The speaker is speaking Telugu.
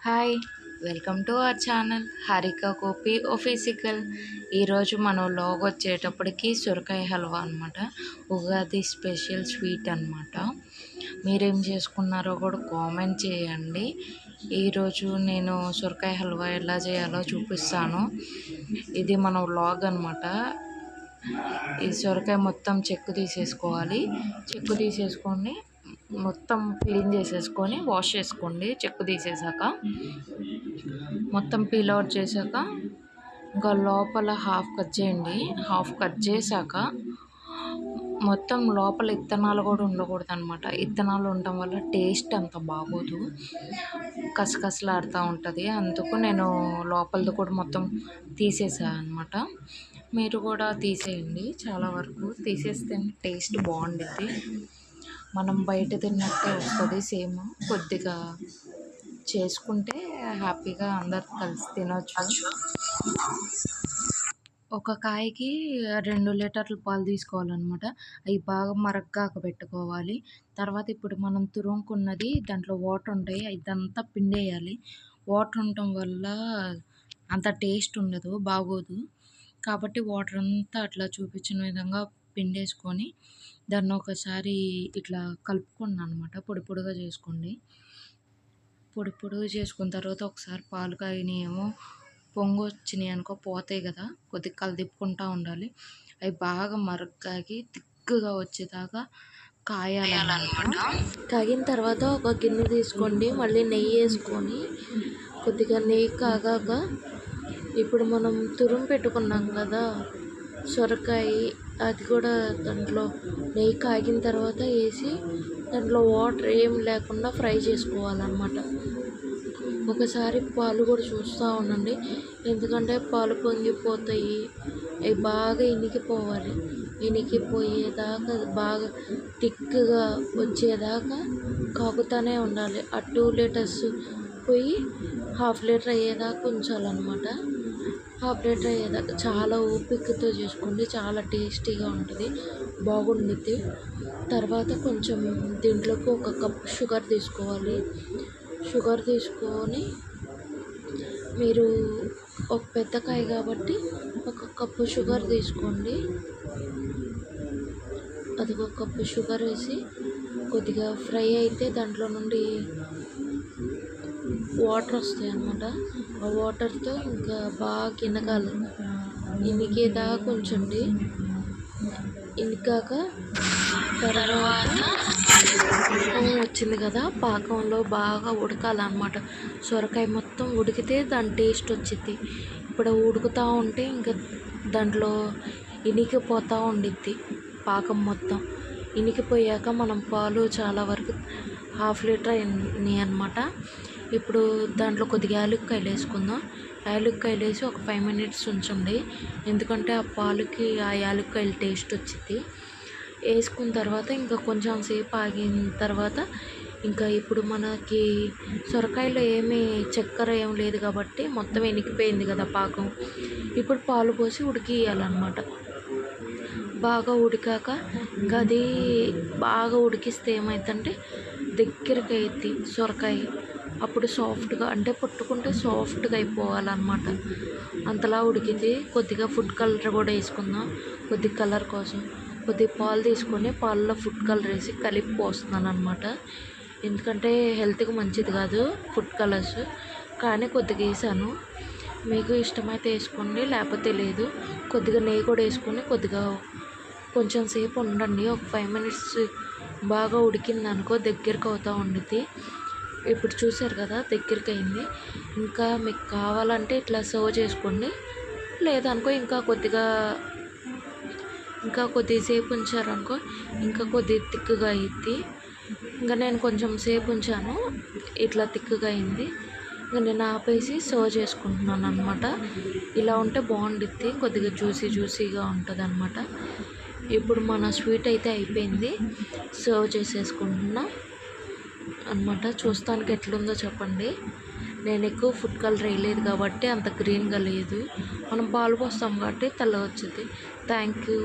Hi, welcome to our channel Harika Gopi official. ఈరోజు మనం లాగ్ వచ్చేటప్పటికి సొరకాయ హల్వా అనమాట. ఉగాది స్పెషల్ స్వీట్ అనమాట. మీరేం చేసుకున్నారో కూడా కామెంట్ చేయండి. ఈరోజు నేను సొరకాయ హల్వా ఎలా చేయాలో చూపిస్తాను. ఇది మన వ్లాగ్ అనమాట. ఈ సొరకాయ మొత్తం చెక్కు తీసేసుకోవాలి. చెక్కు తీసేసుకొని మొత్తం క్లీన్ చేసేసుకొని వాష్ చేసుకోండి. చెక్కు తీసేసాక మొత్తం పీల్ అవుట్ చేశాక ఇంకా లోపల హాఫ్ కట్ చేయండి. హాఫ్ కట్ చేశాక మొత్తం లోపల ఇత్తనాలు కూడా ఉండకూడదు అనమాట. ఇత్తనాలు ఉండటం వల్ల టేస్ట్ అంత బాగోదు, కసకసలాడుతూ ఉంటుంది. అందుకు నేను లోపలది కూడా మొత్తం తీసేసాను అనమాట. మీరు కూడా తీసేయండి. చాలా వరకు తీసేస్తే టేస్ట్ బాగుంటుంది. మనం బయట తిన్నట్టే వస్తుంది సేమ్. కొద్దిగా చేసుకుంటే హ్యాపీగా అందరు కలిసి తినవచ్చు. ఒక కాయకి 2 లీటర్ల పాలు తీసుకోవాలన్నమాట. అవి బాగా మరగ్గాక పెట్టుకోవాలి. తర్వాత ఇప్పుడు మనం తురుముకున్నది దాంట్లో వాటర్ ఉంటాయి, ఇదంతా పిండేయాలి. వాటర్ ఉండటం వల్ల అంత టేస్ట్ ఉండదు, బాగోదు. కాబట్టి వాటర్ అంతా అట్లా చూపించిన విధంగా పిండేసుకొని దాన్ని ఒకసారి ఇట్లా కలుపుకున్నాను అనమాట. పొడి పొడిగా చేసుకోండి. పొడి పొడిగా చేసుకున్న తర్వాత ఒకసారి పాలు కాగినాయేమో పొంగు వచ్చినాయి అనుకో పోతాయి కదా, కొద్దిగా కలదిప్పుకుంటూ ఉండాలి. అవి బాగా మరగ్గాకి తిక్కుగా వచ్చేదాకా కాయాలన్నమాట. కాగిన తర్వాత ఒక గిన్నె తీసుకోండి. మళ్ళీ నెయ్యి వేసుకొని కొద్దిగా నెయ్యి కాగాక ఇప్పుడు మనం తురుము పెట్టుకున్నాం కదా సొరకాయ, అది కూడా దాంట్లో నెయ్యి కాగిన తర్వాత వేసి దాంట్లో వాటర్ ఏం లేకుండా ఫ్రై చేసుకోవాలన్నమాట. ఒకసారి పాలు కూడా చూస్తూ ఉండండి, ఎందుకంటే పాలు పొంగిపోతాయి. అవి బాగా ఇనికిపోవాలి. ఇనికిపోయేదాకా బాగా థిక్గా వచ్చేదాకా కాగుతూనే ఉండాలి. ఆ 2 లీటర్స్ పోయి హాఫ్ లీటర్ అయ్యేదాకా ఉంచాలన్నమాట. హాఫ్ లీటర్ అయ్యేదాకా చాలా ఓపికతో చేసుకోండి. చాలా టేస్టీగా ఉంటుంది, బాగుండుద్ది. తర్వాత కొంచెం దీంట్లోకి 1 కప్ షుగర్ తీసుకోవాలి. షుగర్ తీసుకొని మీరు ఒక పెద్ద కాయ కాబట్టి 1 కప్పు షుగర్ తీసుకోండి. అది 1 కప్పు షుగర్ వేసి కొద్దిగా ఫ్రై అయితే దాంట్లో నుండి వాటర్ వస్తాయి అన్నమాట. ఆ వాటర్తో ఇంకా బాగా ఇనకాలి. ఇనికేదాకా ఉంచండి. ఇనికాక తర్వాత పాకం వచ్చింది కదా, పాకంలో బాగా ఉడకాలన్నమాట. సొరకాయ మొత్తం ఉడికితే దాని టేస్ట్ వచ్చింది. ఇప్పుడు ఉడుకుతూ ఉంటే ఇంకా దాంట్లో ఇనికిపోతూ ఉండిద్ది పాకం మొత్తం. ఇనికిపోయాక మనం పాలు చాలా వరకు హాఫ్ లీటర్ అయినాయి అన్నమాట. ఇప్పుడు దాంట్లో కొద్దిగా యాలక్కాయలు వేసుకుందాం. యాలక్కాయలు వేసి ఒక 5 మినిట్స్ ఉంచండి, ఎందుకంటే ఆ పాలుకి ఆ యాలక్కాయలు టేస్ట్ వచ్చింది. వేసుకున్న తర్వాత ఇంకా కొంచెం సేపు ఆగిన తర్వాత ఇంకా ఇప్పుడు మనకి సొరకాయలో ఏమీ చక్కెర ఏం లేదు కాబట్టి మొత్తం ఇనికిపోయింది కదా పాకం. ఇప్పుడు పాలు పోసి ఉడికియాలన్నమాట. బాగా ఉడికాక ఇంకా అది బాగా ఉడికిస్తే ఏమవుతుందంటే దగ్గరికి అవుద్ది సొరకాయ. అప్పుడు సాఫ్ట్గా అంటే పట్టుకుంటే సాఫ్ట్గా అయిపోవాలన్నమాట. అంతలా ఉడికింది. కొద్దిగా ఫుడ్ కలర్ కూడా వేసుకుందాం, కొద్దిగా కలర్ కోసం. కొద్దిగా పాలు తీసుకొని పాలలో ఫుడ్ కలర్ వేసి కలిపి పోస్తున్నాను అనమాట. ఎందుకంటే హెల్త్కి మంచిది కాదు ఫుడ్ కలర్స్, కానీ కొద్దిగా వేసాను. మీకు ఇష్టమైతే వేసుకోండి, లేకపోతే లేదు. కొద్దిగా నెయ్యి కూడా వేసుకొని కొద్దిగా కొంచెం సేపు ఉండండి. ఒక 5 మినిట్స్ బాగా ఉడికింది అనుకో దగ్గరికి అవుతూ ఉండిద్ది. ఇప్పుడు చూసారు కదా దగ్గరికి అయింది. ఇంకా మీకు కావాలంటే ఇట్లా సర్వ్ చేసుకోండి, లేదనుకో ఇంకా కొద్దిసేపు ఉంచారనుకో ఇంకా కొద్దిగా తిక్కుగా అయ్యిద్ది. ఇంకా నేను కొంచెం సేపు ఉంచాను, ఇట్లా తిక్కుగా అయింది. ఇంకా నేను ఆపేసి సర్వ్ చేసుకుంటున్నాను అనమాట. ఇలా ఉంటే బాగుండిద్ది, కొద్దిగా జ్యూసీగా ఉంటుంది అనమాట. ఇప్పుడు మన స్వీట్ అయితే అయిపోయింది, సర్వ్ చేసేసుకుంటున్నా అనమాట. చూస్తానికి ఎట్లుందో చెప్పండి. నేను ఎక్కువ ఫుడ్ కలర్ వేయలేదు కాబట్టి అంత గ్రీన్గా లేదు. మనం పాలు పోస్తాం కాబట్టి తెల్లగా వచ్చింది. Thank you.